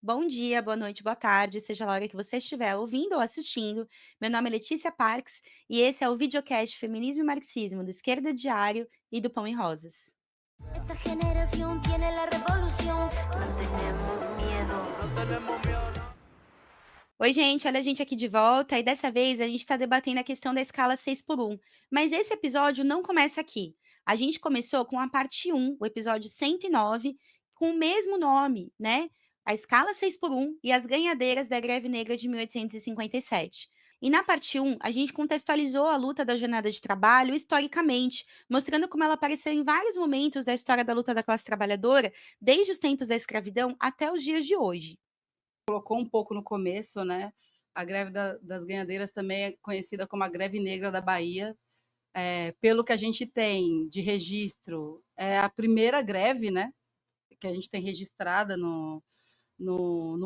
Bom dia, boa noite, boa tarde, seja lá a hora que você estiver ouvindo ou assistindo. Meu nome é Letícia Parks e esse é o videocast Feminismo e Marxismo do Esquerda Diário e do Pão e Rosas. Esta generación tiene la revolución. No tenemos miedo. No tenemos miedo. Oi, gente, olha a gente aqui de volta e dessa vez a gente está debatendo a questão da escala 6 por 1. Mas esse episódio não começa aqui. A gente começou com a parte 1, o episódio 109, com o mesmo nome, né? A escala 6 por 1 e as ganhadeiras da greve negra de 1857. E na parte 1, a gente contextualizou a luta da jornada de trabalho historicamente, mostrando como ela apareceu em vários momentos da história da luta da classe trabalhadora, desde os tempos da escravidão até os dias de hoje. Colocou um pouco no começo, né? A greve das ganhadeiras também é conhecida como a greve negra da Bahia. Pelo que a gente tem de registro, é a primeira greve, né? Que a gente tem registrada no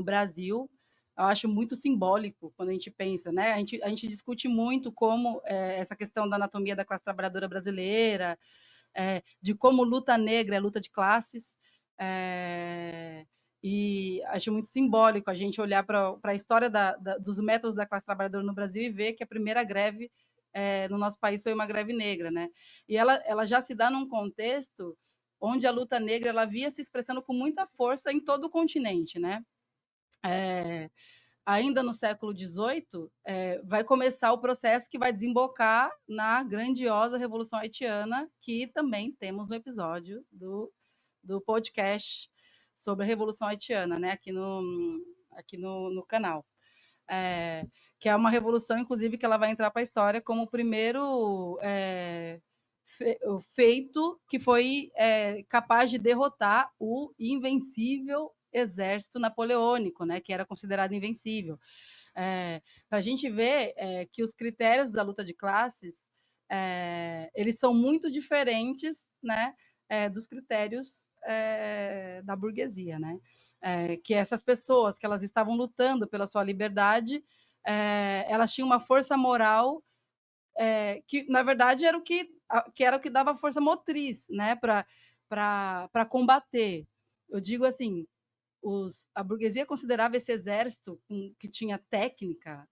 Brasil. Eu acho muito simbólico quando a gente pensa, né? A gente discute muito como essa questão da anatomia da classe trabalhadora brasileira, de como luta negra é luta de classes. E acho muito simbólico a gente olhar para a história dos métodos da classe trabalhadora no Brasil e ver que a primeira greve no nosso país foi uma greve negra, né? E ela já se dá num contexto onde a luta negra ela via se expressando com muita força em todo o continente, né? Ainda no século XVIII, vai começar o processo que vai desembocar na grandiosa Revolução Haitiana, que também temos um episódio do podcast sobre a Revolução Haitiana, né, aqui no canal. Que é uma revolução, inclusive, que ela vai entrar para a história como o primeiro feito que foi capaz de derrotar o invencível exército napoleônico, né, que era considerado invencível. Para a gente ver que os critérios da luta de classes eles são muito diferentes, né, dos critérios da burguesia, né? Que essas pessoas que elas estavam lutando pela sua liberdade, elas tinham uma força moral que na verdade era o que dava força motriz, né, para combater. Eu digo assim, a burguesia considerava esse exército que tinha técnica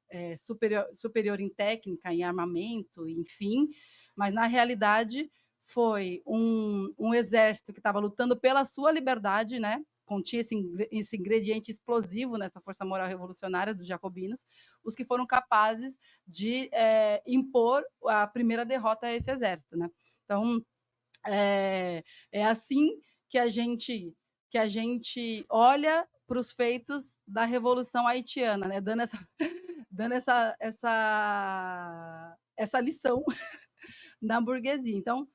superior em técnica, em armamento, enfim, mas na realidade foi um exército que estava lutando pela sua liberdade, né? Continha esse ingrediente explosivo nessa força moral revolucionária dos jacobinos, os que foram capazes de impor a primeira derrota a esse exército, né? Então, é assim que a gente olha para os feitos da Revolução Haitiana, né? Dando essa, dando essa lição na burguesia. Então,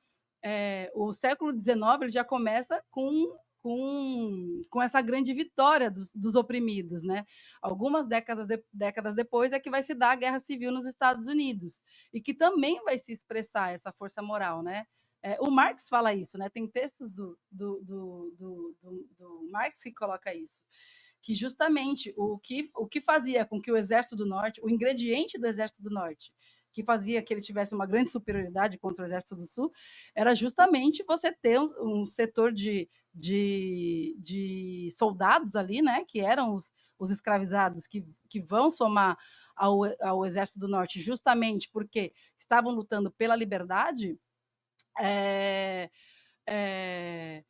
o século XIX ele já começa com essa grande vitória dos oprimidos, né? Algumas décadas depois é que vai se dar a Guerra Civil nos Estados Unidos e que também vai se expressar essa força moral, né? O Marx fala isso, né? Tem textos do Marx que coloca isso, que justamente o que fazia com que o Exército do Norte, o ingrediente do Exército do Norte, que fazia que ele tivesse uma grande superioridade contra o Exército do Sul, era justamente você ter um setor de soldados ali, né, que eram os escravizados, que vão somar ao Exército do Norte justamente porque estavam lutando pela liberdade, é, é,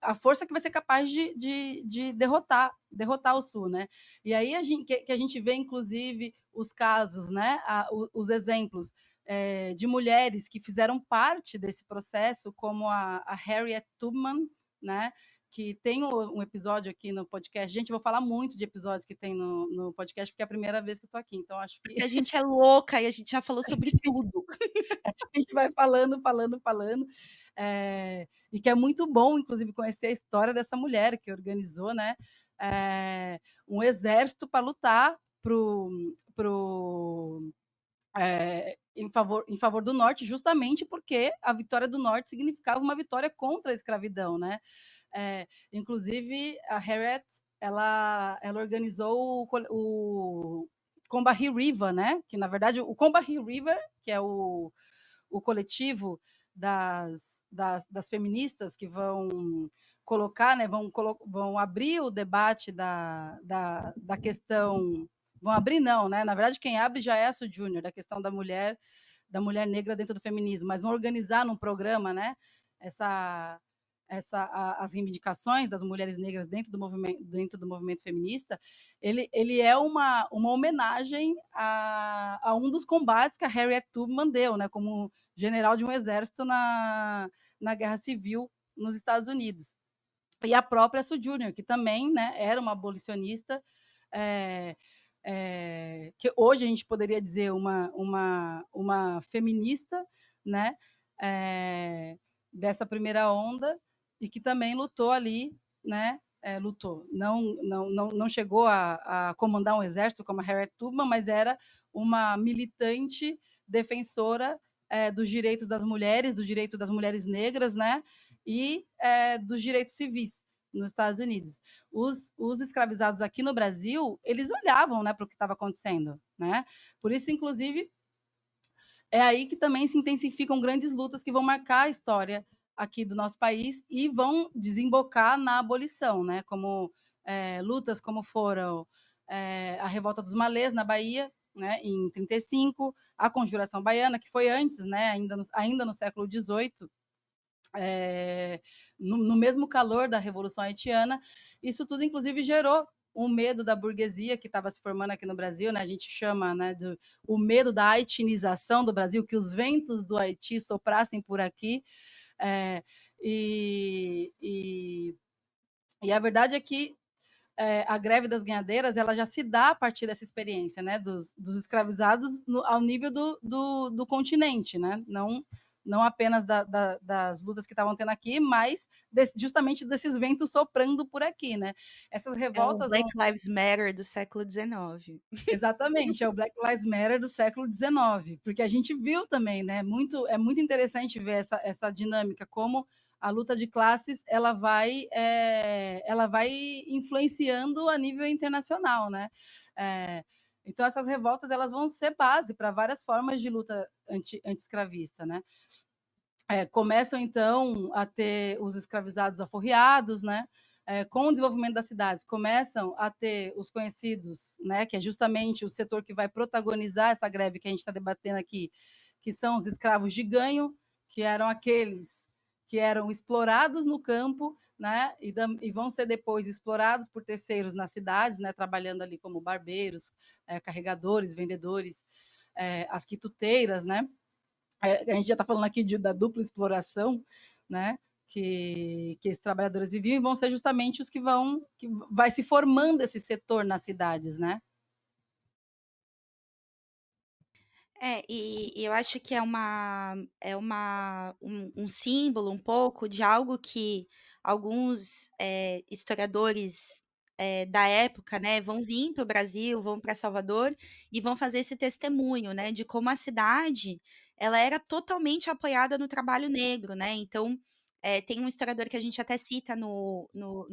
a força que vai ser capaz de derrotar o Sul, né? E aí que a gente vê, inclusive, os casos, né? Os exemplos de mulheres que fizeram parte desse processo, como a Harriet Tubman, né? Que tem um episódio aqui no podcast. Gente, eu vou falar muito de episódios que tem no podcast, porque é a primeira vez que eu estou aqui, então acho que Porque a gente é louca e a gente já falou sobre tudo. a gente vai falando, falando, falando. E que é muito bom, inclusive, conhecer a história dessa mulher que organizou, né, um exército para lutar em favor do Norte, justamente porque a vitória do Norte significava uma vitória contra a escravidão, né? Inclusive, a Harriet ela organizou o Combahee River, né? Que na verdade o Combahee River, que é o coletivo das feministas que vão colocar, né, vão abrir o debate da questão, vão abrir não, né, na verdade quem abre já é a Su Júnior, da questão da mulher negra dentro do feminismo, mas vão organizar num programa, né, essa as reivindicações das mulheres negras dentro do movimento feminista, ele é uma homenagem a um dos combates que a Harriet Tubman deu, né, como general de um exército na Guerra Civil nos Estados Unidos. E a própria Su Júnior, que também, né, era uma abolicionista, é, que hoje a gente poderia dizer uma feminista, né, dessa primeira onda, e que também lutou ali, né, lutou, não chegou a comandar um exército como a Harriet Tubman, mas era uma militante defensora dos direitos das mulheres, do direito das mulheres negras, né, e dos direitos civis nos Estados Unidos. Os escravizados aqui no Brasil, eles olhavam, né, para o que estava acontecendo, né? Por isso, inclusive, é aí que também se intensificam grandes lutas que vão marcar a história aqui do nosso país e vão desembocar na abolição, né? Como lutas como foram a Revolta dos Malês na Bahia, né, em 35, a Conjuração Baiana, que foi antes, né, ainda no século XVIII, no mesmo calor da Revolução Haitiana. Isso tudo, inclusive, gerou um medo da burguesia que estava se formando aqui no Brasil, né? A gente chama, né, o medo da haitinização do Brasil, que os ventos do Haiti soprassem por aqui. É, e, e, e a verdade é que a greve das ganhadeiras ela já se dá a partir dessa experiência, né, dos escravizados ao nível do continente, né, não apenas das lutas que estavam tendo aqui, mas justamente desses ventos soprando por aqui, né. Essas É o revoltas Black vão Lives Matter do século XIX. exatamente, é o Black Lives Matter do século XIX, porque a gente viu também, né, é muito interessante ver essa dinâmica, como a luta de classes ela vai influenciando a nível internacional, né. Então essas revoltas elas vão ser base para várias formas de luta anti-escravista, né. Começam então a ter os escravizados aforreados, né? Com o desenvolvimento das cidades, começam a ter os conhecidos, né? Que é justamente o setor que vai protagonizar essa greve que a gente está debatendo aqui, que são os escravos de ganho, que eram aqueles que eram explorados no campo, né? E vão ser depois explorados por terceiros nas cidades, né? Trabalhando ali como barbeiros, carregadores, vendedores, as quituteiras, né? A gente já está falando aqui da dupla exploração, né? Que esses trabalhadores viviam, e vão ser justamente os que vai se formando esse setor nas cidades, né? E eu acho que um símbolo um pouco de algo que alguns, historiadores, da época, né, vão vir para o Brasil, vão para Salvador e vão fazer esse testemunho, né, de como a cidade, ela era totalmente apoiada no trabalho negro, né, então, tem um historiador que a gente até cita no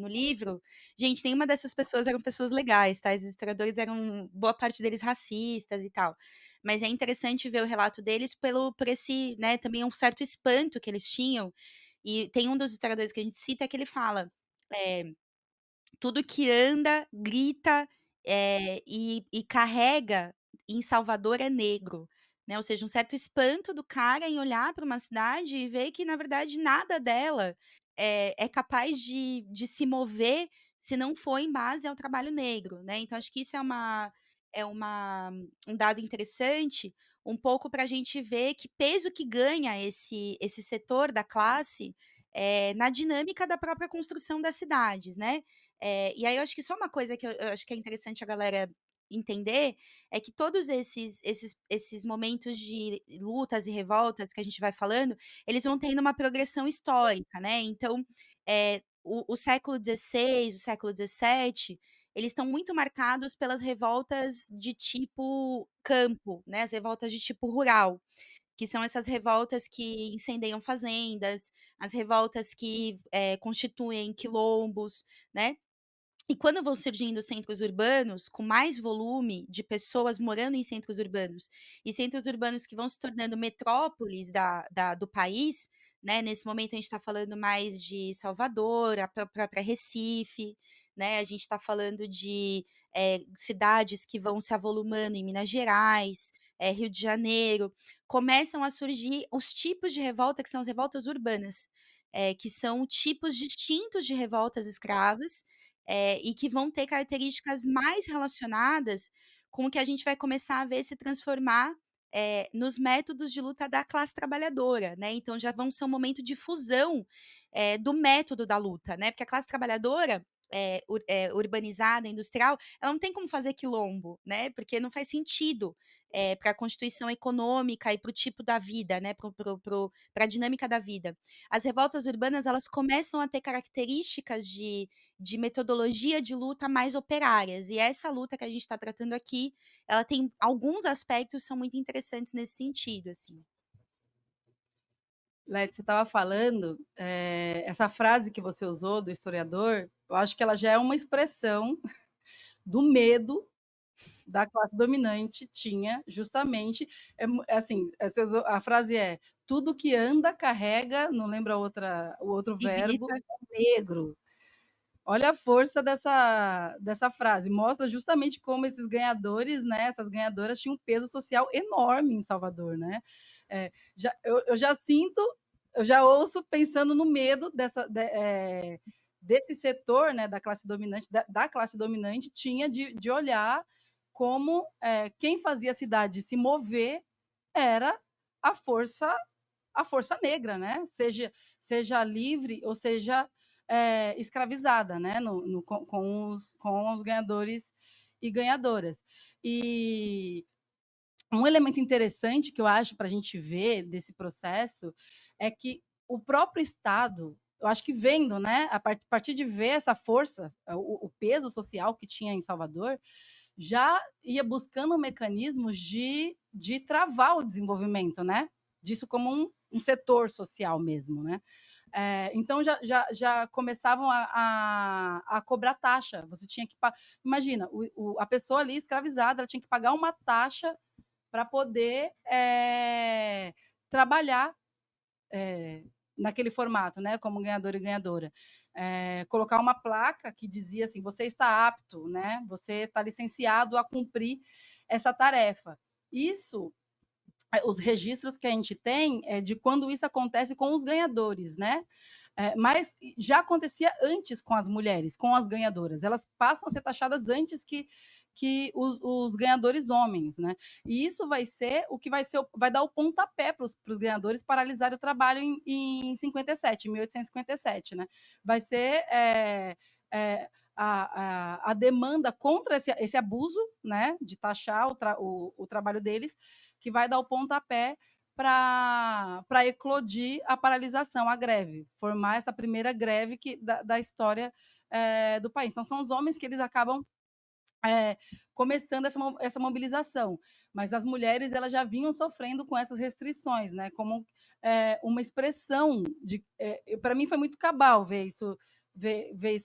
livro, gente, nenhuma dessas pessoas eram pessoas legais, tá, esses historiadores eram boa parte deles racistas e tal. Mas é interessante ver o relato deles por esse, né, também um certo espanto que eles tinham, e tem um dos historiadores que a gente cita que ele fala, eh tudo que anda, grita, e carrega em Salvador é negro, né, ou seja, um certo espanto do cara em olhar para uma cidade e ver que na verdade nada dela, é capaz de se mover se não for em base ao trabalho negro, né, então acho que isso é um dado interessante, um pouco para a gente ver que peso que ganha esse setor da classe, na dinâmica da própria construção das cidades, né. E aí eu acho que só uma coisa que eu acho que é interessante a galera entender, é que todos esses momentos de lutas e revoltas que a gente vai falando, eles vão tendo uma progressão histórica, né, então, o século XVI, o século XVII, eles estão muito marcados pelas revoltas de tipo campo, né, as revoltas de tipo rural, que são essas revoltas que incendeiam fazendas, as revoltas que, constituem quilombos, né. E quando vão surgindo centros urbanos, com mais volume de pessoas morando em centros urbanos, e centros urbanos que vão se tornando metrópoles do país, né, nesse momento a gente está falando mais de Salvador, a própria Recife, né, a gente está falando de, cidades que vão se avolumando em Minas Gerais, Rio de Janeiro, começam a surgir os tipos de revolta que são as revoltas urbanas, que são tipos distintos de revoltas escravas, e que vão ter características mais relacionadas com o que a gente vai começar a ver se transformar, nos métodos de luta da classe trabalhadora, né, então já vão ser um momento de fusão, do método da luta, né, porque a classe trabalhadora, urbanizada, industrial, ela não tem como fazer quilombo, né, porque não faz sentido, pra constituição econômica e para o tipo da vida, né, para a dinâmica da vida. As revoltas urbanas, elas começam a ter características de metodologia de luta mais operárias, e essa luta que a gente está tratando aqui, ela tem alguns aspectos são muito interessantes nesse sentido, assim. Leti, você estava falando, essa frase que você usou do historiador, eu acho que ela já é uma expressão do medo da classe dominante tinha justamente, é assim, você usou a frase é: "Tudo que anda carrega", não lembro o outro E verbo, grita "negro". Olha a força dessa frase, mostra justamente como esses ganhadores, né, essas ganhadoras tinham um peso social enorme em Salvador, né. Eu já sinto, eu já ouço pensando no medo desse setor, né, da classe dominante, da classe dominante, tinha de olhar como, quem fazia a cidade se mover era a força a força negra, né? Seja livre ou seja escravizada, né? Com os ganhadores e ganhadoras. E um elemento interessante que eu acho para a gente ver desse processo é que o próprio Estado, eu acho que vendo, né, partir de ver essa força, o peso social que tinha em Salvador, já ia buscando mecanismos de travar o desenvolvimento, né? Disso como um setor social mesmo, né? Então já começavam a cobrar taxa. Você tinha que imagina, a pessoa ali escravizada, ela tinha que pagar uma taxa para poder trabalhar naquele formato, né, como ganhador e ganhadora. Colocar uma placa que dizia assim: você está apto, né? Você está licenciado a cumprir essa tarefa. Isso, os registros que a gente tem é de quando isso acontece com os ganhadores, né? Mas já acontecia antes com as mulheres, com as ganhadoras. Elas passam a ser taxadas antes que os ganhadores homens, né? E isso vai ser o que vai dar o pontapé para os ganhadores paralisarem o trabalho em 57, 1857, né? Vai ser a demanda contra esse abuso, né, de taxar o trabalho deles, que vai dar o pontapé para eclodir a paralisação, a greve, formar essa primeira greve da história do país. Então, são os homens que eles acabam começando essa mobilização, mas as mulheres elas já vinham sofrendo com essas restrições, né? Como uma expressão de. Para mim foi muito cabal ver isso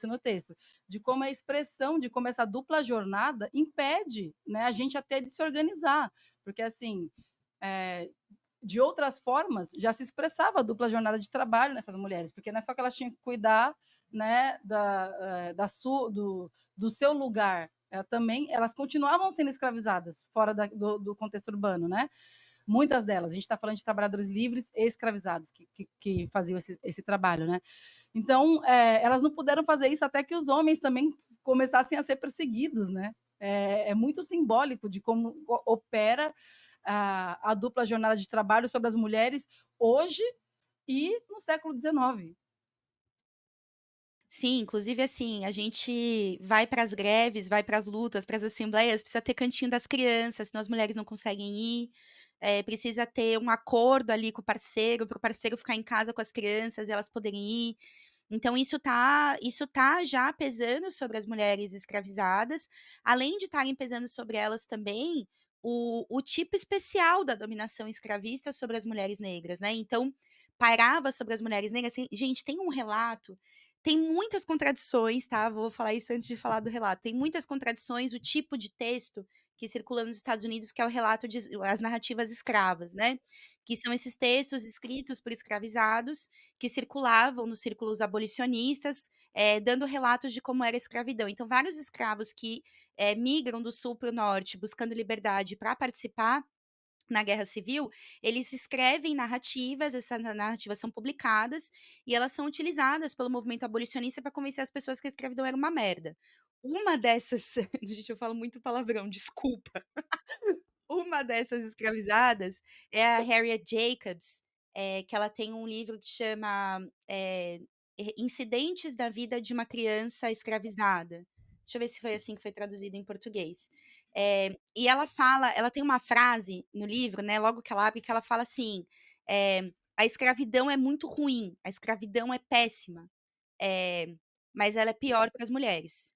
no texto, de como a expressão de como essa dupla jornada impede, né, a gente até de se organizar, porque assim. É, de outras formas, já se expressava a dupla jornada de trabalho nessas mulheres, porque não é só que elas tinham que cuidar, né, do seu lugar, também elas continuavam sendo escravizadas fora do contexto urbano, né? Muitas delas, a gente está falando de trabalhadores livres e escravizados que faziam esse trabalho, né? Então, elas não puderam fazer isso até que os homens também começassem a ser perseguidos, né? É muito simbólico de como opera a dupla jornada de trabalho sobre as mulheres hoje e no século XIX. Sim, inclusive, assim, a gente vai para as greves, vai para as lutas, para as assembleias, precisa ter cantinho das crianças, senão as mulheres não conseguem ir, precisa ter um acordo ali com o parceiro, para o parceiro ficar em casa com as crianças e elas poderem ir. Então isso tá já pesando sobre as mulheres escravizadas, além de estarem pesando sobre elas também, o tipo especial da dominação escravista sobre as mulheres negras, né, então, pairava sobre as mulheres negras assim gente, tem um relato, tem muitas contradições, tá, vou falar isso antes de falar do relato, tem muitas contradições, o tipo de texto que circula nos Estados Unidos, que é o relato de as narrativas escravas, né, que são esses textos escritos por escravizados, que circulavam nos círculos abolicionistas, dando relatos de como era a escravidão. Então vários escravos que, migram do sul para o norte buscando liberdade para participar na guerra civil, eles escrevem narrativas, essas narrativas são publicadas, e elas são utilizadas pelo movimento abolicionista para convencer as pessoas que a escravidão era uma merda. Uma dessas gente, eu falo muito palavrão, desculpa. Uma dessas escravizadas é a Harriet Jacobs, que ela tem um livro que chama, Incidentes da Vida de uma Criança Escravizada. Deixa eu ver se foi assim que foi traduzido em português. E ela tem uma frase no livro, né, logo que ela abre, que ela fala assim, "A escravidão é muito ruim, a escravidão é péssima, mas ela é pior para as mulheres".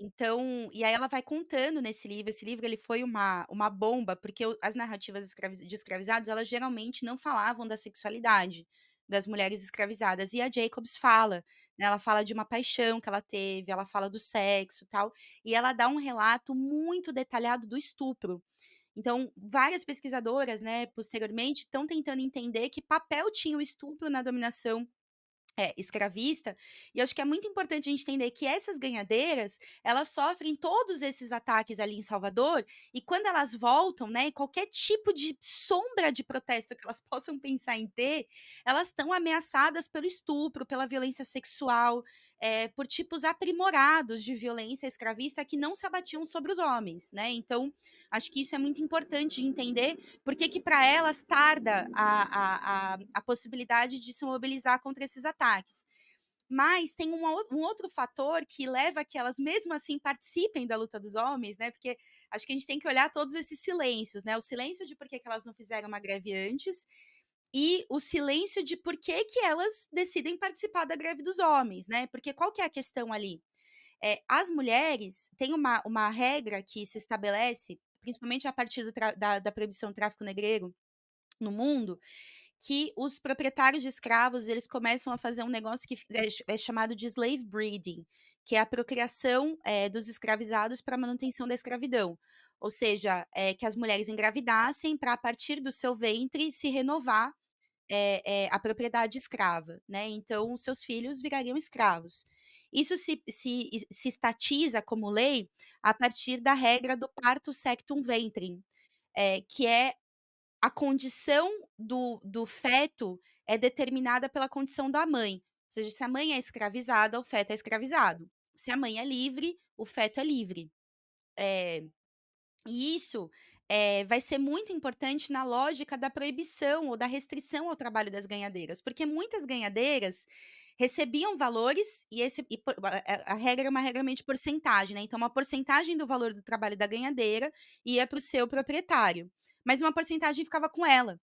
Então, e aí ela vai contando nesse livro, esse livro ele foi uma bomba, porque as narrativas de escravizados, elas geralmente não falavam da sexualidade das mulheres escravizadas, e a Jacobs fala, né, ela fala de uma paixão que ela teve, ela fala do sexo, tal, e ela dá um relato muito detalhado do estupro. Então, várias pesquisadoras, né, posteriormente, estão tentando entender que papel tinha o estupro na dominação escravista, e acho que é muito importante a gente entender que essas ganhadeiras, elas sofrem todos esses ataques ali em Salvador, e quando elas voltam, né, qualquer tipo de sombra de protesto que elas possam pensar em ter, elas estão ameaçadas pelo estupro, pela violência sexual, por tipos aprimorados de violência escravista que não se abatiam sobre os homens, né. Então, acho que isso é muito importante de entender por que que para elas tarda a possibilidade de se mobilizar contra esses ataques. Mas tem um outro fator que leva a que elas mesmo assim participem da luta dos homens, né, porque acho que a gente tem que olhar todos esses silêncios, né, o silêncio de por que que elas não fizeram uma greve antes, e o silêncio de por que que elas decidem participar da greve dos homens, né, porque qual que é a questão ali? As mulheres têm uma regra que se estabelece, principalmente a partir da proibição do tráfico negreiro no mundo, que os proprietários de escravos, eles começam a fazer um negócio que é chamado de slave breeding, que é a procriação, dos escravizados para manutenção da escravidão. Ou seja, que as mulheres engravidassem para a partir do seu ventre se renovar, a propriedade escrava, né, então os seus filhos virariam escravos. Isso se estatiza como lei a partir da regra do parto sectum ventrim, que é a condição do feto é determinada pela condição da mãe, ou seja, se a mãe é escravizada, o feto é escravizado. Se a mãe é livre, o feto é livre. Eh, e isso, vai ser muito importante na lógica da proibição ou da restrição ao trabalho das ganhadeiras, porque muitas ganhadeiras recebiam valores e esse e po a regra é uma regra meio de porcentagem, né, então uma porcentagem do valor do trabalho da ganhadeira ia para o seu proprietário, mas uma porcentagem ficava com ela.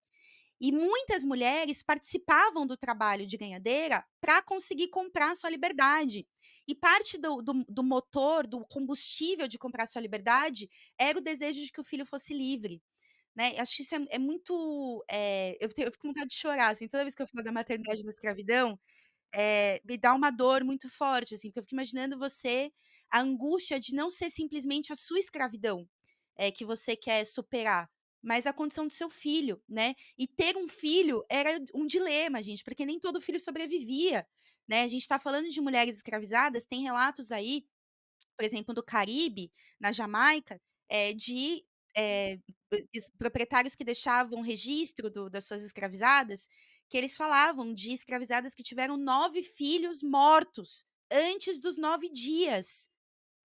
E muitas mulheres participavam do trabalho de ganhadeira para conseguir comprar sua liberdade. E parte do motor, do combustível de comprar sua liberdade, era o desejo de que o filho fosse livre, né. Acho que isso é muito, eu fico com vontade de chorar, assim, toda vez que eu falo da maternidade e da escravidão, me dá uma dor muito forte, assim, porque eu fico imaginando você, a angústia de não ser simplesmente a sua escravidão, que você quer superar, mas a condição do seu filho, né. E ter um filho era um dilema, gente, porque nem todo filho sobrevivia, né. A gente está falando de mulheres escravizadas, tem relatos aí, por exemplo, do Caribe, na Jamaica, de, proprietários que deixavam registro das suas escravizadas, que eles falavam de escravizadas que tiveram 9 filhos mortos antes dos 9 dias.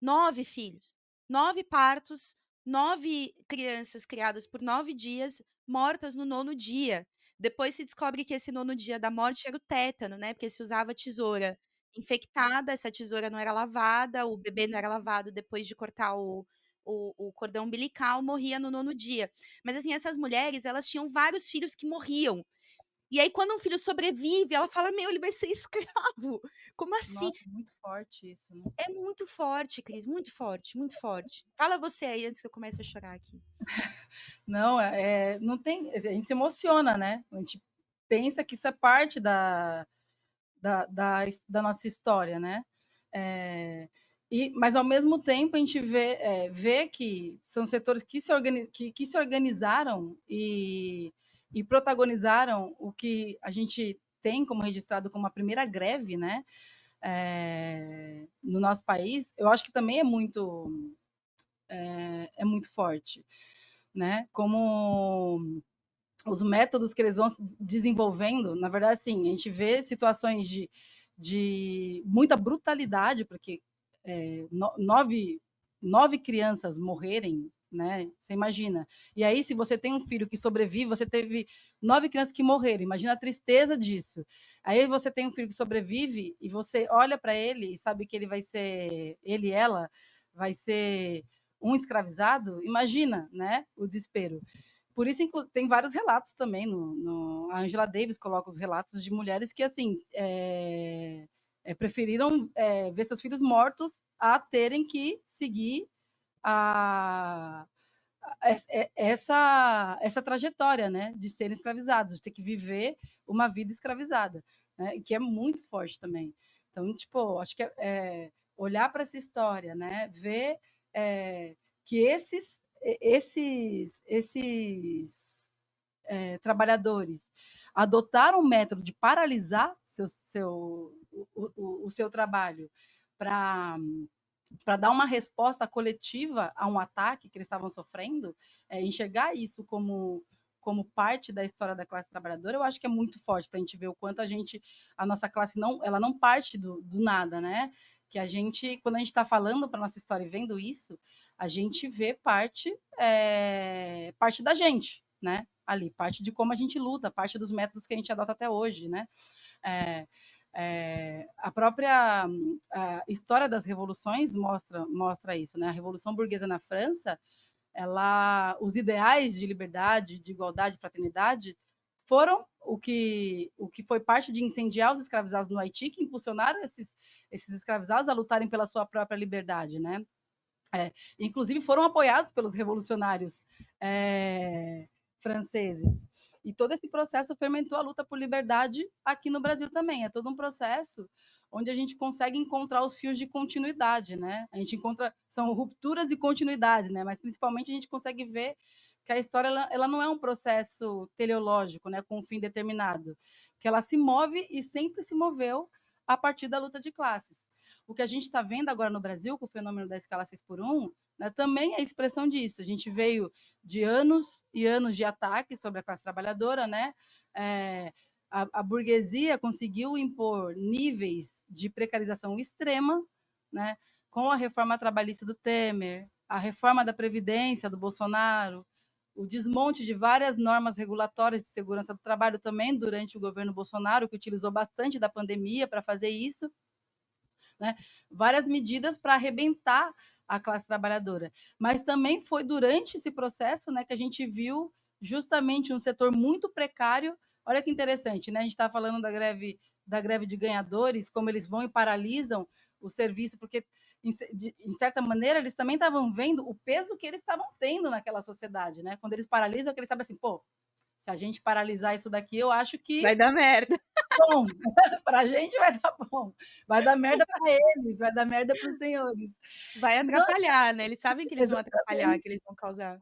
9 filhos, 9 partos, 9 crianças criadas por 9 dias, mortas no 9º dia. Depois se descobre que esse 9º dia da morte era o tétano, né, porque se usava tesoura infectada, essa tesoura não era lavada, o bebê não era lavado depois de cortar o cordão umbilical, morria no 9º dia. Mas, assim, essas mulheres, elas tinham vários filhos que morriam. E aí quando um filho sobrevive, ela fala: "Meu, ele vai ser escravo". Como assim? Nossa, muito forte isso, né. É muito forte, Cris, muito forte, muito forte. Fala você aí antes que eu comece a chorar aqui. Não, não tem, a gente se emociona, né, a gente pensa que isso é parte da nossa história, né. Eh, Mas, ao mesmo tempo, a gente vê que são setores que se organizaram e protagonizaram o que a gente tem como registrado como a primeira greve, né, no nosso país. Eu acho que também é muito forte, né? Como os métodos que eles vão se desenvolvendo, na verdade, assim, a gente vê situações de muita brutalidade, porque nove crianças morrerem, né? Você imagina. E aí, se você tem um filho que sobrevive, você teve 9 crianças que morreram. Imagina a tristeza disso. Aí você tem um filho que sobrevive e você olha para ele e sabe que ele vai ser, ele e ela, vai ser um escravizado. Imagina, né? O desespero. Por isso, tem vários relatos também. A Angela Davis coloca os relatos de mulheres que, assim, preferiram ver seus filhos mortos a terem que seguir a, essa trajetória, né, de serem escravizados, de ter que viver uma vida escravizada, né, que é muito forte também. Então, tipo, acho que olhar para essa história, né, ver que esses trabalhadores adotaram um método de paralisar o seu trabalho para dar uma resposta coletiva a um ataque que eles estavam sofrendo, enxergar isso como parte da história da classe trabalhadora, eu acho que é muito forte para a gente ver o quanto a nossa classe ela não parte do nada, né? Que a gente, quando a gente está falando para nossa história e vendo isso, a gente vê parte da gente, né? Ali, parte de como a gente luta, parte dos métodos que a gente adota até hoje, né? A própria história das revoluções mostra isso, né? A Revolução Burguesa na França, os ideais de liberdade, de igualdade, de fraternidade foram o que foi parte de incendiar os escravizados no Haiti, que impulsionaram esses escravizados a lutarem pela sua própria liberdade, né? Inclusive foram apoiados pelos revolucionários franceses. E todo esse processo fermentou a luta por liberdade aqui no Brasil também. É todo um processo onde a gente consegue encontrar os fios de continuidade, né? A gente encontra, são rupturas e continuidades, né? Mas principalmente a gente consegue ver que a história ela não é um processo teleológico, né, com um fim determinado, que ela se move e sempre se moveu a partir da luta de classes. O que a gente está vendo agora no Brasil, com o fenômeno da escala 6x1, né, também é expressão disso. A gente veio de anos e anos de ataques sobre a classe trabalhadora, né? A burguesia conseguiu impor níveis de precarização extrema, né? Com a reforma trabalhista do Temer, a reforma da Previdência do Bolsonaro, o desmonte de várias normas regulatórias de segurança do trabalho também durante o governo Bolsonaro, que utilizou bastante da pandemia para fazer isso, né? Várias medidas para arrebentar a classe trabalhadora. Mas também foi durante esse processo, né, que a gente viu justamente um setor muito precário. Olha que interessante, né? A gente está falando da greve de ganhadores, como eles vão e paralisam o serviço, porque, em certa maneira, eles também estavam vendo o peso que eles estavam tendo naquela sociedade, né? Quando eles paralisam, eles sabem assim, pô, se a gente paralisar isso daqui, eu acho que Vai dar merda. bom, para a gente vai dar bom, vai dar merda para eles, vai dar merda para os senhores. Vai Então, atrapalhar, né, eles sabem que eles vão atrapalhar, que exatamente. eles vão causar.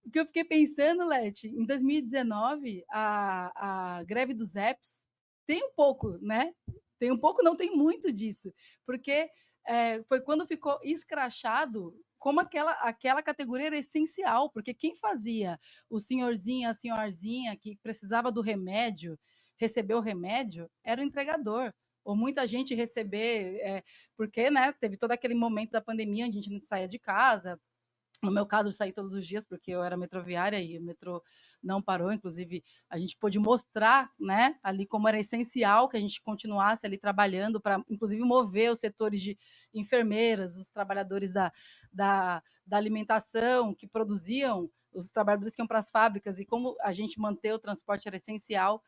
O que eu fiquei pensando, Leti, em 2019, a greve dos apps tem um pouco, né? Tem um pouco, não tem muito disso, porque foi quando ficou escrachado como aquela categoria era essencial, porque quem fazia o senhorzinho, a senhorzinha que precisava do remédio, receber o remédio, era o entregador. Ou muita gente receber, porque, né, teve todo aquele momento da pandemia onde a gente não saía de casa. No meu caso, eu saí todos os dias, porque eu era metroviária e o metrô não parou. Inclusive, a gente pôde mostrar, né, ali como era essencial que a gente continuasse ali trabalhando para, inclusive, mover os setores de enfermeiras, os trabalhadores da alimentação que produziam, os trabalhadores que iam para as fábricas, e como a gente manter o transporte era essencial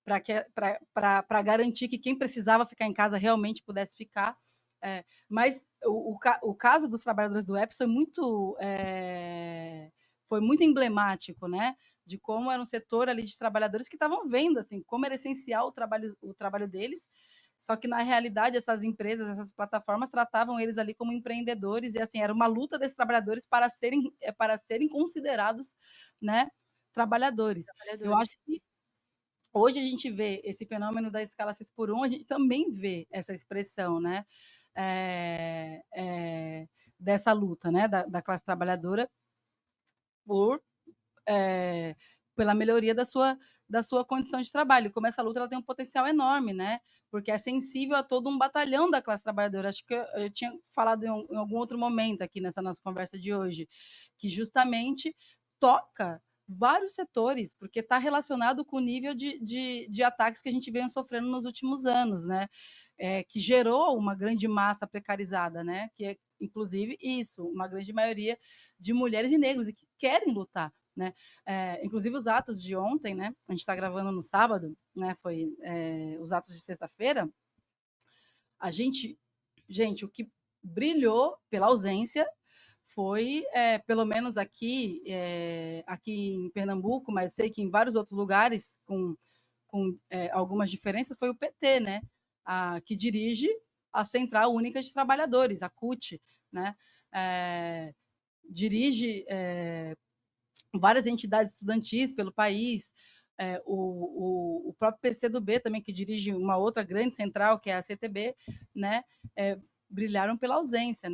para garantir que quem precisava ficar em casa realmente pudesse ficar. Mas o caso dos trabalhadores do Epson foi muito emblemático, né? De como era um setor ali de trabalhadores que estavam vendo assim como era essencial o trabalho deles, Só que na realidade essas empresas, essas plataformas tratavam eles ali como empreendedores e, assim, era uma luta desses trabalhadores para serem considerados, né, trabalhadores. Eu trabalhadores. acho que hoje a gente vê esse fenômeno da escala 6 por 1, a gente também vê essa expressão, né, eh eh, dessa luta, né, da classe trabalhadora por, eh, pela melhoria da sua condição de trabalho. Como essa luta ela tem um potencial enorme, né, porque é sensível a todo um batalhão da classe trabalhadora. Acho que eu tinha falado em algum outro momento aqui nessa nossa conversa de hoje, que justamente toca vários setores, porque está relacionado com o nível de ataques que a gente vem sofrendo nos últimos anos, né, que gerou uma grande massa precarizada, né, que é inclusive isso, uma grande maioria de mulheres e negros e que querem lutar, né. Inclusive os atos de ontem, né, a gente está gravando no sábado, né, foi, os atos de sexta-feira, a gente, o que brilhou pela ausência foi, pelo menos aqui, aqui em Pernambuco, mas sei que em vários outros lugares com algumas diferenças, foi o PT, né, que dirige a Central Única de Trabalhadores, a CUT, né, eh, dirige, várias entidades estudantis pelo país, o próprio PCdoB também, que dirige uma outra grande central, que é a CTB, né, brilharam pela ausência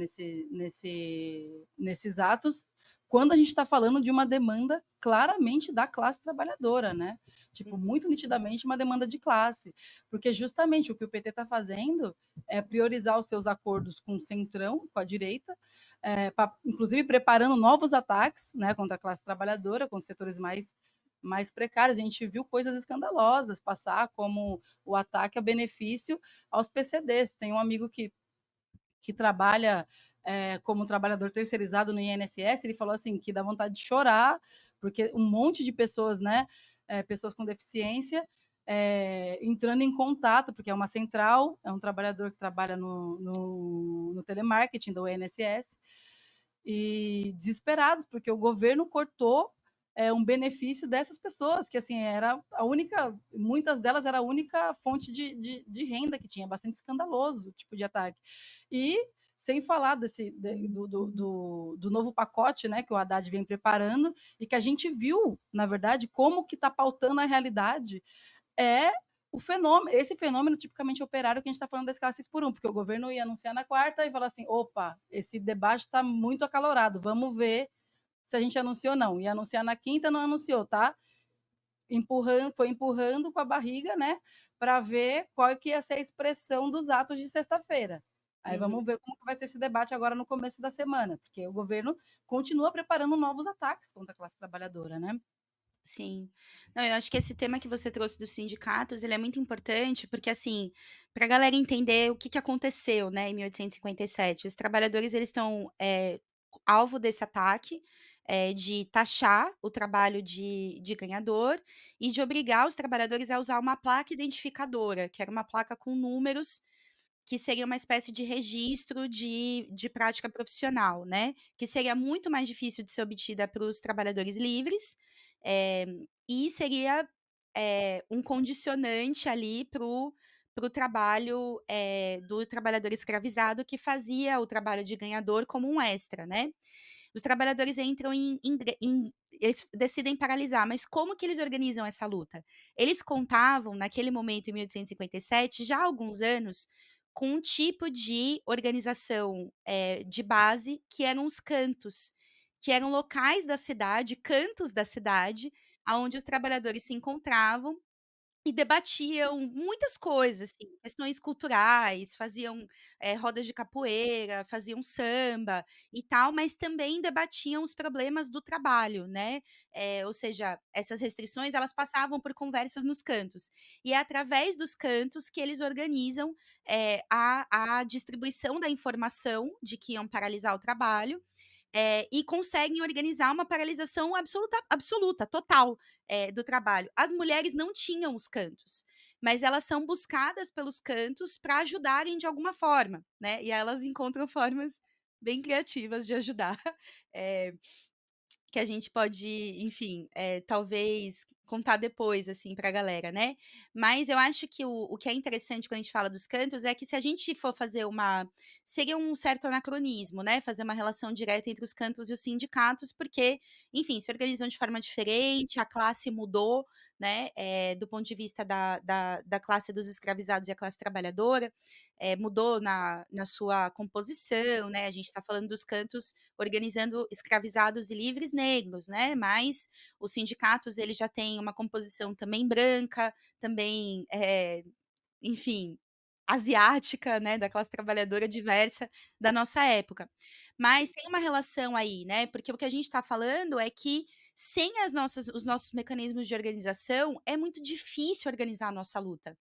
nesses atos, quando a gente está falando de uma demanda claramente da classe trabalhadora, né? Tipo, Uhum. muito nitidamente uma demanda de classe, porque justamente o que o PT está fazendo é priorizar os seus acordos com o centrão, com a direita, inclusive preparando novos ataques, né, contra a classe trabalhadora, com os setores mais precários. A gente viu coisas escandalosas passar, como o ataque a benefício aos PCDs. Tem um amigo que trabalha como trabalhador terceirizado no INSS, ele falou assim que dá vontade de chorar, porque um monte de pessoas, né, pessoas com deficiência, entrando em contato, porque é uma central, é um trabalhador que trabalha no telemarketing do INSS, e desesperados, porque o governo cortou um benefício dessas pessoas, que assim, era a única, muitas delas era a única fonte de renda que tinha, bastante escandaloso o tipo de ataque. E sem falar do novo pacote, né, que o Haddad vem preparando e que a gente viu, na verdade, como que está pautando a realidade é esse fenômeno tipicamente operário que a gente está falando da escala 6 por 1, porque o governo ia anunciar na quarta e falar assim: opa, esse debate está muito acalorado, vamos ver se a gente anuncia ou não. Ia anunciar na quinta, não anunciou, tá? Foi empurrando com a barriga, né, para ver qual que ia ser a expressão dos atos de sexta-feira. Aí Uhum. vamos ver como que vai ser esse debate agora no começo da semana, porque o governo continua preparando novos ataques contra a classe trabalhadora, né? Sim. Não, eu acho que esse tema que você trouxe dos sindicatos, ele é muito importante, porque assim, para a galera entender o que que aconteceu, né, em 1857, os trabalhadores eles estão, alvo desse ataque, de taxar o trabalho de ganhador e de obrigar os trabalhadores a usar uma placa identificadora, que era uma placa com números que seria uma espécie de registro de prática profissional, né, que seria muito mais difícil de ser obtida para os trabalhadores livres, eh, e seria, um condicionante ali para o trabalho, do trabalhador escravizado que fazia o trabalho de ganhador como um extra, né. Os trabalhadores entram eles decidem paralisar, mas como que eles organizam essa luta? Eles contavam, naquele momento, em 1857, já há alguns anos, com um tipo de organização, de base, que eram os cantos, que eram locais da cidade, cantos da cidade, aonde os trabalhadores se encontravam e debatiam muitas coisas, assim, questões culturais, faziam, rodas de capoeira, faziam samba e tal, mas também debatiam os problemas do trabalho, né, ou seja, essas restrições elas passavam por conversas nos cantos. E é através dos cantos que eles organizam, a distribuição da informação de que iam paralisar o trabalho, e conseguem organizar uma paralisação absoluta, total, do trabalho. As mulheres não tinham os cantos, mas elas são buscadas pelos cantos para ajudarem de alguma forma, né, e elas encontram formas bem criativas de ajudar, eh, que a gente pode, enfim, talvez contar depois, assim, pra galera, né. Mas eu acho que o que é interessante quando a gente fala dos cantos é que se a gente for fazer seria um certo anacronismo, né, fazer uma relação direta entre os cantos e os sindicatos, porque, enfim, se organizam de forma diferente, a classe mudou, né, do ponto de vista da classe dos escravizados e a classe trabalhadora, mudou na sua composição, né, a gente está falando dos cantos organizando escravizados e livres negros, né, mas os sindicatos, eles já têm uma composição também branca, também, enfim, asiática, né, da classe trabalhadora diversa da nossa época. Mas tem uma relação aí, né, porque o que a gente está falando é que sem os nossos mecanismos de organização, é muito difícil organizar a nossa luta.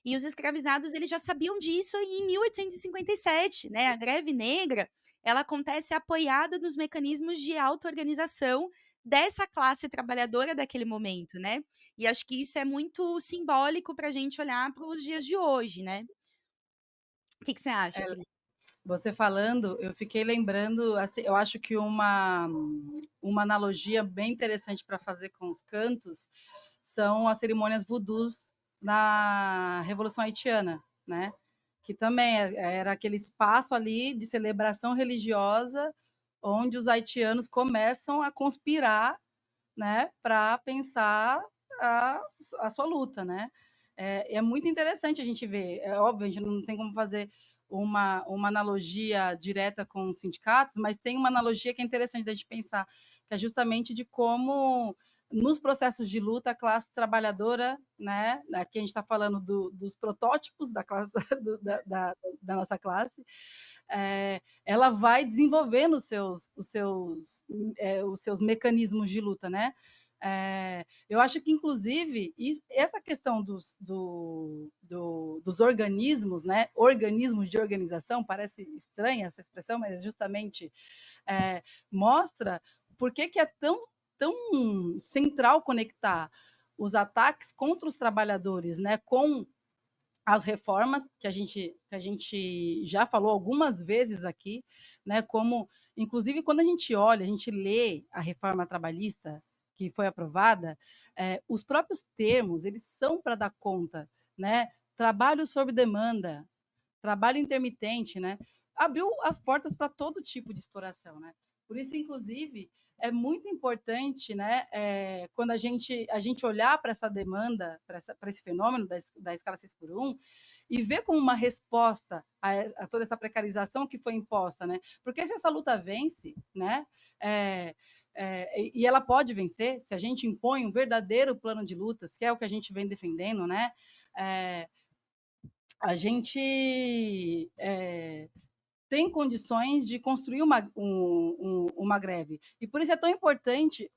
E os escravizados, eles já sabiam disso em 1857, né, a greve negra, ela acontece apoiada nos mecanismos de auto-organização dessa classe trabalhadora daquele momento, né. E acho que isso é muito simbólico para a gente olhar para os dias de hoje, né. O que que você acha, É, Cris? você falando, eu fiquei lembrando, assim, eu acho que uma analogia bem interessante para fazer com os cantos são as cerimônias vudus na Revolução Haitiana, né? Que também era aquele espaço ali de celebração religiosa onde os haitianos começam a conspirar, né, para pensar a, a sua luta, né? É muito interessante a gente ver. É óbvio, a gente não tem como fazer uma analogia direta com os sindicatos, mas tem uma analogia que é interessante da gente pensar, que é justamente de como nos processos de luta a classe trabalhadora, né, aqui a gente está falando dos protótipos da classe da nossa classe, ela vai desenvolvendo os seus mecanismos de luta, né? Eu acho que, inclusive, essa questão dos organismos, né? Organismos de organização, parece estranha essa expressão, mas justamente é, mostra por que é tão central conectar os ataques contra os trabalhadores, né, com as reformas que a gente já falou algumas vezes aqui, né? Como, inclusive, quando a gente olha, a gente lê a reforma trabalhista que foi aprovada, os próprios termos eles são para dar conta, né? Trabalho sob demanda, trabalho intermitente, né? Abriu as portas para todo tipo de exploração, né? Por isso, inclusive, é muito importante, né, quando a gente olhar para essa demanda, para esse fenômeno da escala 6 por 1, e ver como uma resposta a toda essa precarização que foi imposta, né? Porque se essa luta vence, né, e ela pode vencer, se a gente impõe um verdadeiro plano de lutas, que é o que a gente vem defendendo, né? É, a gente tem condições de construir uma greve. E por isso é tão importante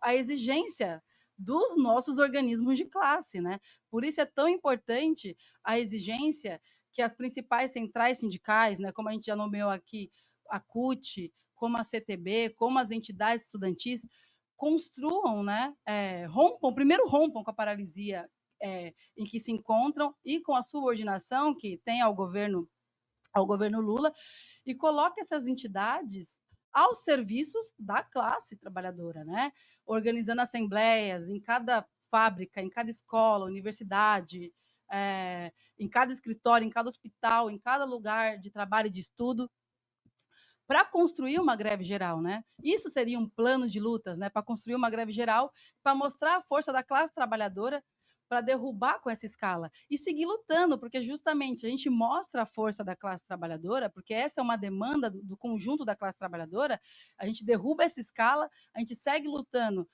a exigência dos nossos organismos de classe, né? Por isso é tão importante a exigência que as principais centrais sindicais, né, como a gente já nomeou aqui, a CUT, como a CTB, como as entidades estudantis, construam, né, primeiro rompam com a paralisia em que se encontram e com a subordinação que tem ao governo Lula, e coloca essas entidades aos serviços da classe trabalhadora, né? Organizando assembleias em cada fábrica, em cada escola, universidade, em cada escritório, em cada hospital, em cada lugar de trabalho e de estudo, para construir uma greve geral, né? Isso seria um plano de lutas, né? Para construir uma greve geral, para mostrar a força da classe trabalhadora para derrubar com essa escala e seguir lutando, porque justamente a gente mostra a força da classe trabalhadora, porque essa é uma demanda do conjunto da classe trabalhadora, a gente derruba essa escala, a gente segue lutando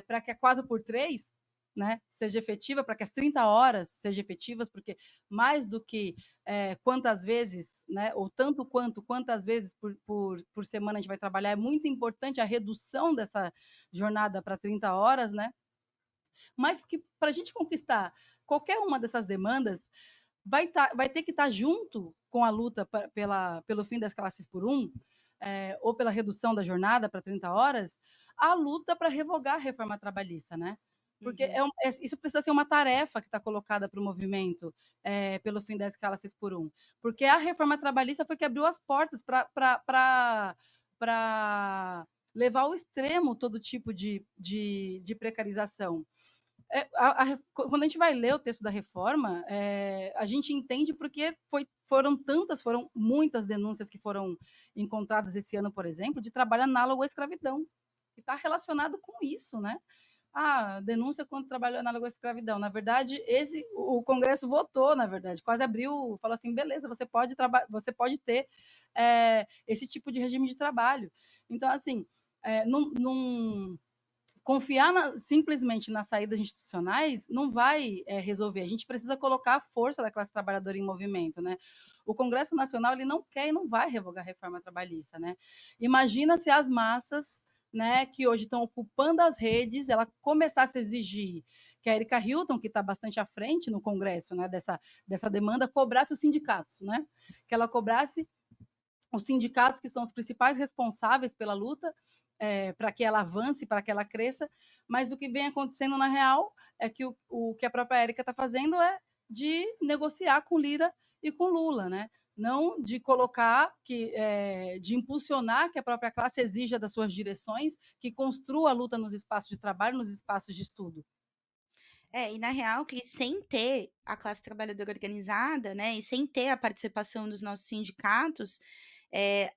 para que a 4x3, né, seja efetiva, para que as 30 horas sejam efetivas, porque mais do que quantas vezes, né, ou tanto quantas vezes por semana a gente vai trabalhar, é muito importante a redução dessa jornada para 30 horas, né? Mas que para a gente conquistar qualquer uma dessas demandas, vai ter que estar junto com a luta pelo fim das classes por um, ou pela redução da jornada para 30 horas, a luta para revogar a reforma trabalhista, né? Porque Uhum. isso precisa ser uma tarefa que está colocada para o movimento pelo fim da escala 6 por 1. Porque a reforma trabalhista foi que abriu as portas para levar ao extremo todo tipo de precarização. Quando a gente vai ler o texto da reforma, a gente entende porque foram muitas denúncias que foram encontradas esse ano, por exemplo, de trabalho análogo à escravidão, que está relacionado com isso, né? Ah, denúncia contra o trabalho análogo à escravidão. Na verdade, o Congresso votou, na verdade, quase abriu, falou assim, beleza, você pode ter esse tipo de regime de trabalho. Então, assim, confiar simplesmente nas saídas institucionais não vai resolver. A gente precisa colocar a força da classe trabalhadora em movimento, né? O Congresso Nacional ele não quer e não vai revogar a reforma trabalhista, né? Imagina se as massas, né, que hoje estão ocupando as redes, ela começasse a exigir que a Erika Hilton, que está bastante à frente no Congresso, né, dessa demanda, cobrasse os sindicatos, né? Que ela cobrasse os sindicatos, que são os principais responsáveis pela luta, para que ela avance, para que ela cresça, mas o que vem acontecendo na real é que o que a própria Érica está fazendo é de negociar com Lira e com Lula, né? Não de colocar, de impulsionar que a própria classe exija das suas direções, que construa a luta nos espaços de trabalho, nos espaços de estudo. E na real que sem ter a classe trabalhadora organizada, né, e sem ter a participação dos nossos sindicatos,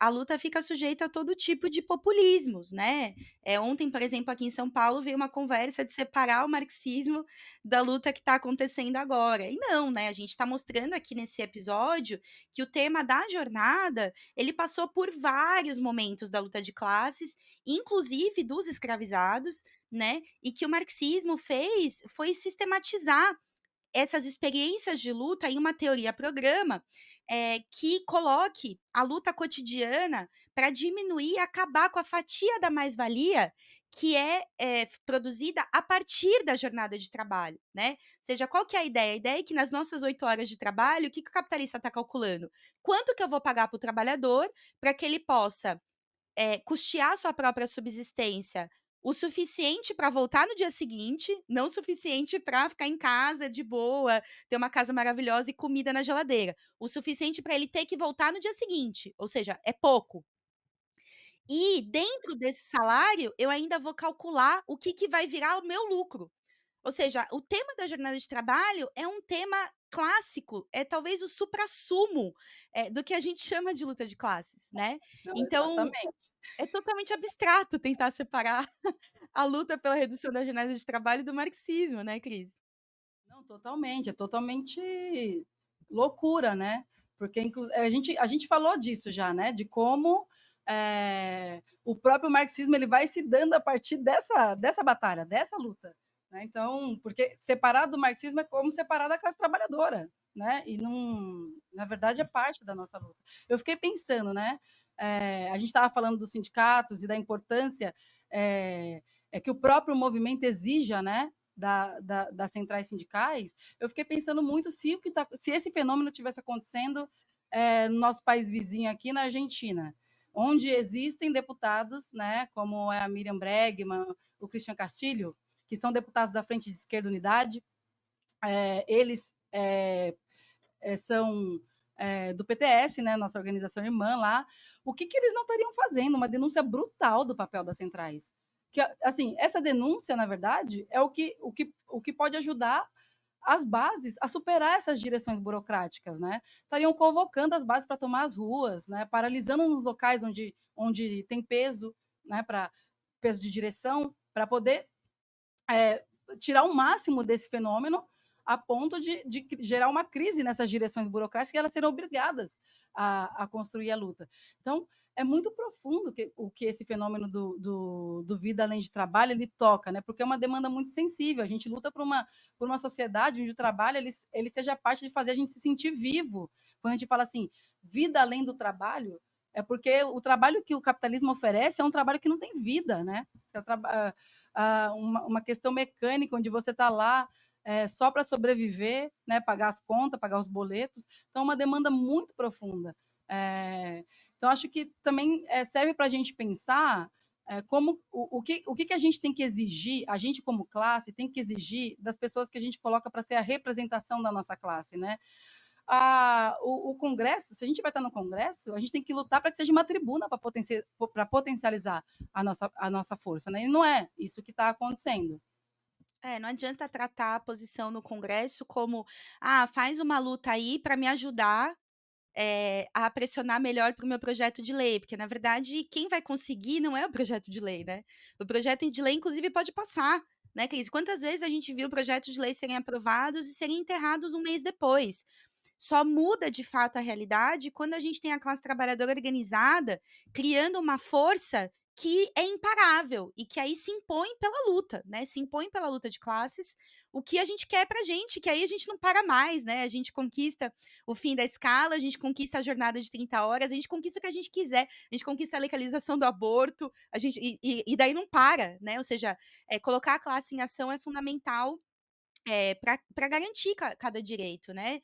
a luta fica sujeita a todo tipo de populismos, né. Ontem, por exemplo, aqui em São Paulo, veio uma conversa de separar o marxismo da luta que está acontecendo agora. E não, né, a gente está mostrando aqui nesse episódio que o tema da jornada, ele passou por vários momentos da luta de classes, inclusive dos escravizados, né, e que o marxismo fez foi sistematizar essas experiências de luta em uma teoria-programa, que coloque a luta cotidiana para diminuir e acabar com a fatia da mais-valia que produzida a partir da jornada de trabalho, né. Ou seja, qual que é a ideia? A ideia é que nas nossas 8 horas de trabalho, o que que o capitalista está calculando? Quanto que eu vou pagar para o trabalhador para que ele possa custear sua própria subsistência o suficiente para voltar no dia seguinte, não o suficiente para ficar em casa de boa, ter uma casa maravilhosa e comida na geladeira. O suficiente para ele ter que voltar no dia seguinte, ou seja, é pouco. E dentro desse salário, eu ainda vou calcular o que que vai virar o meu lucro. Ou seja, o tema da jornada de trabalho é um tema clássico, é talvez o suprassumo, do que a gente chama de luta de classes, né. Não, Então exatamente. é totalmente abstrato tentar separar a luta pela redução da jornada de trabalho do marxismo, né, Cris? Não, totalmente, é totalmente loucura, né? Porque a gente falou disso já, né? De como o próprio marxismo ele vai se dando a partir dessa batalha, dessa luta. Né? Então, porque separar do marxismo é como separar da classe trabalhadora, né? E não, na verdade, é parte da nossa luta. Eu fiquei pensando, né? A gente estava falando dos sindicatos e da importância que o próprio movimento exija, né? Das centrais sindicais, eu fiquei pensando muito se esse fenômeno tivesse acontecendo no nosso país vizinho aqui, na Argentina, onde existem deputados, né, como é a Miriam Bregman, o Christian Castilho, que são deputados da Frente de Esquerda Unidade, eles são do PTS, né, nossa organização irmã lá, o que eles não estariam fazendo? Uma denúncia brutal do papel das centrais. Que, assim, essa denúncia, na verdade, é o que pode ajudar as bases a superar essas direções burocráticas, né? Estariam convocando as bases para tomar as ruas, né? Paralisando nos locais onde tem peso, né? Para peso de direção, para poder tirar o máximo desse fenômeno a ponto de gerar uma crise nessas direções burocráticas e elas serão obrigadas a construir a luta. Então, é muito profundo o que esse fenômeno do vida além de trabalho ele toca, né? Porque é uma demanda muito sensível. A gente luta por uma sociedade onde o trabalho ele seja parte de fazer a gente se sentir vivo. Quando a gente fala assim, vida além do trabalho, é porque o trabalho que o capitalismo oferece é um trabalho que não tem vida, né? Uma questão mecânica, onde você está lá só para sobreviver, né, pagar as contas, pagar os boletos. Então, é uma demanda muito profunda. Então, acho que também serve para a gente pensar como o que a gente tem que exigir, a gente como classe tem que exigir das pessoas que a gente coloca para ser a representação da nossa classe, né? O Congresso, se a gente vai estar no Congresso, a gente tem que lutar para que seja uma tribuna para potencializar a nossa força, né? E não é isso que está acontecendo. É, não adianta tratar a posição no Congresso como: "Ah, faz uma luta aí para me ajudar, a pressionar melhor para o meu projeto de lei", porque na verdade quem vai conseguir não é o projeto de lei, né. O projeto de lei inclusive pode passar, né, Cris. Quantas vezes a gente viu projetos de lei serem aprovados e serem enterrados um mês depois. Só muda de fato a realidade quando a gente tem a classe trabalhadora organizada, criando uma força que é imparável e que aí se impõe pela luta, né, se impõe pela luta de classes, o que a gente quer pra gente, que aí a gente não para mais, né, a gente conquista o fim da escala, a gente conquista a jornada de 30 horas, a gente conquista o que a gente quiser, a gente conquista a legalização do aborto, a gente e daí não para, né, ou seja, colocar a classe em ação é fundamental para garantir cada direito, né.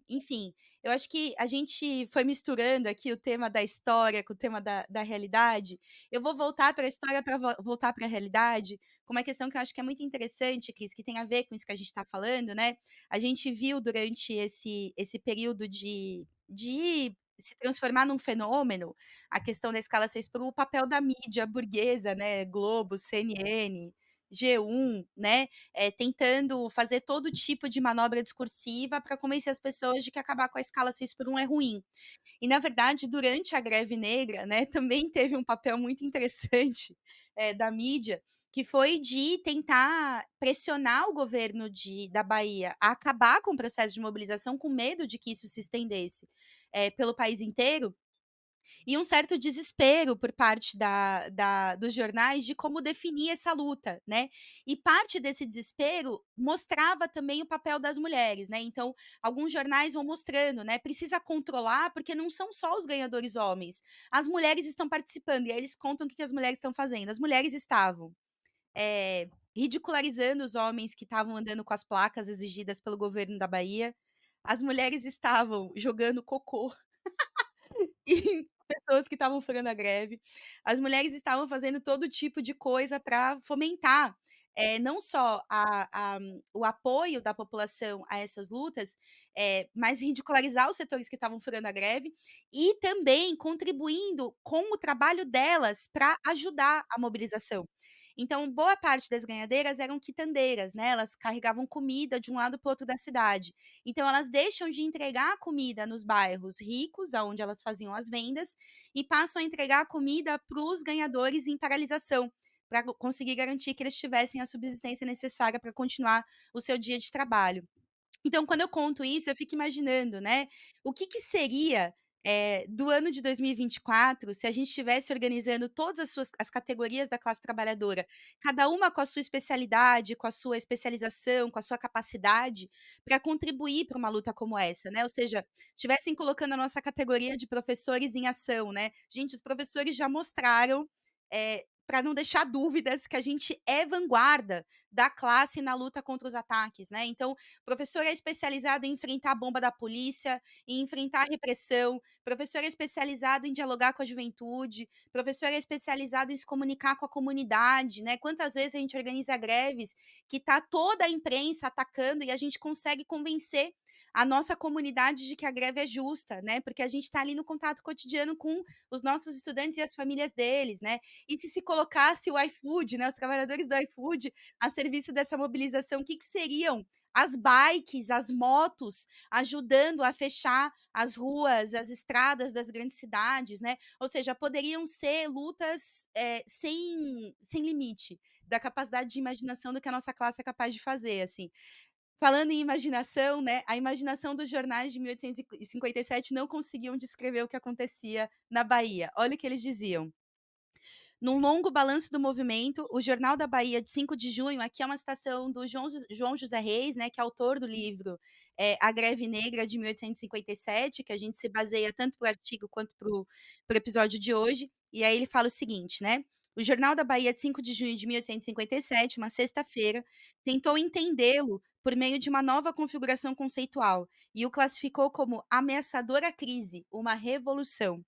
Enfim, eu acho que a gente foi misturando aqui o tema da história com o tema da realidade. Eu vou voltar para a história para voltar para a realidade, com uma questão que eu acho que é muito interessante, Cris, que tem a ver com isso que a gente está falando, né. A gente viu durante esse período de se transformar num fenômeno, a questão da escala 6 por 1, o papel da mídia burguesa, né, Globo, CNN, G1, né, tentando fazer todo tipo de manobra discursiva para convencer as pessoas de que acabar com a escala 6 por 1 é ruim. E na verdade, durante a greve negra, né, também teve um papel muito interessante, da mídia, que foi de tentar pressionar o governo da Bahia a acabar com o processo de mobilização, com medo de que isso se estendesse, pelo país inteiro, e um certo desespero por parte dos jornais de como definir essa luta, né. E parte desse desespero mostrava também o papel das mulheres, né, então alguns jornais vão mostrando, né, precisa controlar, porque não são só os ganhadores homens, as mulheres estão participando, e aí eles contam o que que as mulheres estão fazendo. As mulheres estavam, ridicularizando os homens que estavam andando com as placas exigidas pelo governo da Bahia, as mulheres estavam jogando cocô em pessoas que estavam furando a greve. As mulheres estavam fazendo todo tipo de coisa para fomentar, não só o apoio da população a essas lutas, mas ridicularizar os setores que estavam furando a greve, e também contribuindo com o trabalho delas para ajudar a mobilização. Então, boa parte das ganhadeiras eram quitandeiras, né, elas carregavam comida de um lado para o outro da cidade. Então elas deixam de entregar a comida nos bairros ricos, aonde elas faziam as vendas, e passam a entregar a comida para os ganhadores em paralisação, para conseguir garantir que eles tivessem a subsistência necessária para continuar o seu dia de trabalho. Então, quando eu conto isso, eu fico imaginando, né, o que que seria, do ano de 2024, se a gente estivesse organizando todas as categorias da classe trabalhadora, cada uma com a sua especialidade, com a sua especialização, com a sua capacidade, para contribuir para uma luta como essa, né, ou seja, estivessem colocando a nossa categoria de professores em ação, né. Gente, os professores já mostraram, para não deixar dúvidas, que a gente é vanguarda da classe na luta contra os ataques, né. Então, professor é especializado em enfrentar a bomba da polícia, em enfrentar a repressão, professor é especializado em dialogar com a juventude, professor é especializado em se comunicar com a comunidade, né. Quantas vezes a gente organiza greves que tá toda a imprensa atacando e a gente consegue convencer a nossa comunidade de que a greve é justa, né, porque a gente está ali no contato cotidiano com os nossos estudantes e as famílias deles, né. E se colocasse o iFood, né, os trabalhadores do iFood a serviço dessa mobilização, o que que seriam as bikes, as motos, ajudando a fechar as ruas, as estradas das grandes cidades, né. Ou seja, poderiam ser lutas, sem limite, da capacidade de imaginação do que a nossa classe é capaz de fazer, assim. Falando em imaginação, né, a imaginação dos jornais de 1857 não conseguiam descrever o que acontecia na Bahia. Olha o que eles diziam: "Num longo balanço do movimento, o Jornal da Bahia de 5 de junho", aqui é uma citação do João José Reis, né, que é autor do livro, A Greve Negra de 1857, que a gente se baseia tanto para o artigo quanto para o episódio de hoje, e aí ele fala o seguinte, né: "O Jornal da Bahia de 5 de junho de 1857, uma sexta-feira, tentou entendê-lo por meio de uma nova configuração conceitual, e o classificou como ameaçadora crise, uma revolução,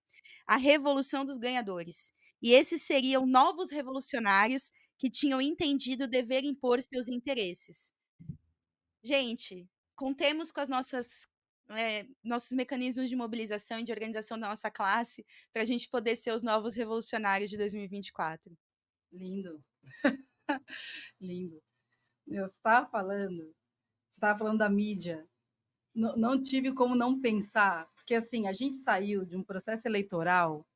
a revolução dos ganhadores. E esses seriam novos revolucionários que tinham entendido o dever impor seus interesses. Gente, contemos com as nossos mecanismos de mobilização e de organização da nossa classe, para a gente poder ser os novos revolucionários de 2024. Lindo, lindo. eu estava falando da mídia, não tive como não pensar, porque assim, a gente saiu de um processo eleitoral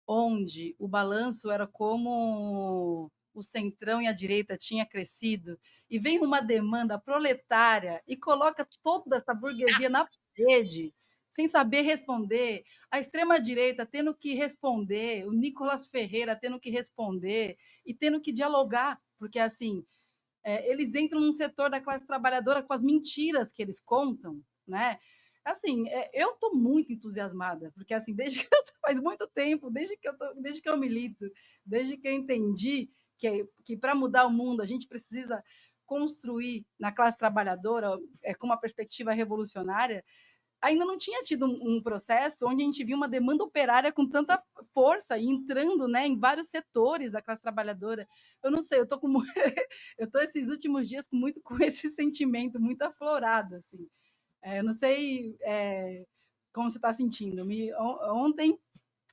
onde o balanço era como o centrão e a direita tinha crescido, e vem uma demanda proletária e coloca toda essa burguesia na parede, sem saber responder, a extrema-direita tendo que responder, o Nicolas Ferreira tendo que responder e tendo que dialogar, porque assim, eles entram num setor da classe trabalhadora com as mentiras que eles contam, né? Assim, eu estou muito entusiasmada, porque assim, desde que faz muito tempo, desde que eu milito, desde que eu entendi que para mudar o mundo a gente precisa construir na classe trabalhadora com uma perspectiva revolucionária, ainda não tinha tido um processo onde a gente viu uma demanda operária com tanta força e entrando, né, em vários setores da classe trabalhadora. Eu não sei, eu tô com eu tô esses últimos dias com esse sentimento muito aflorado, assim. Eu não sei como você está sentindo. Ontem,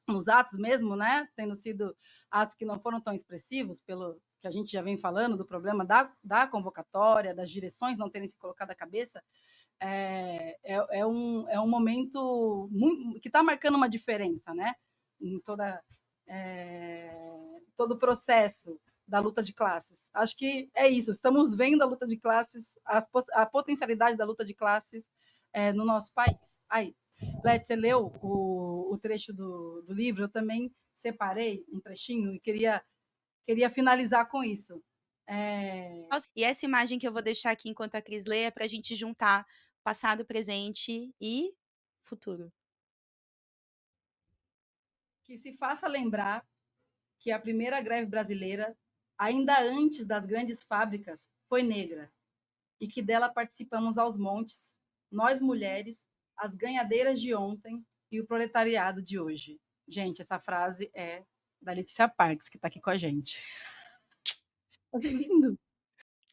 nos atos mesmo, né, tendo sido atos que não foram tão expressivos, pelo que a gente já vem falando, do problema da convocatória, das direções não terem se colocado à cabeça, é um momento que está marcando uma diferença, né? Em todo o processo da luta de classes. Acho que é isso. Estamos vendo a luta de classes, a potencialidade da luta de classes no nosso país. Aí, Led, você leu o trecho do livro? Eu também separei um trechinho e queria finalizar com isso. Nossa, e essa imagem que eu vou deixar aqui enquanto a Cris lê é pra gente juntar passado, presente e futuro. Que se faça lembrar que a primeira greve brasileira, ainda antes das grandes fábricas, foi negra, e que dela participamos aos montes, nós mulheres, as ganhadeiras de ontem e o proletariado de hoje. Gente, essa frase é da Letícia Parks, que está aqui com a gente. Que lindo!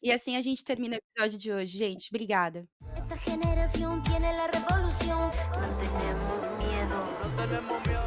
E assim a gente termina o episódio de hoje, gente. Obrigada. Esta generación tiene la revolución. No tenemos miedo. No tenemos miedo.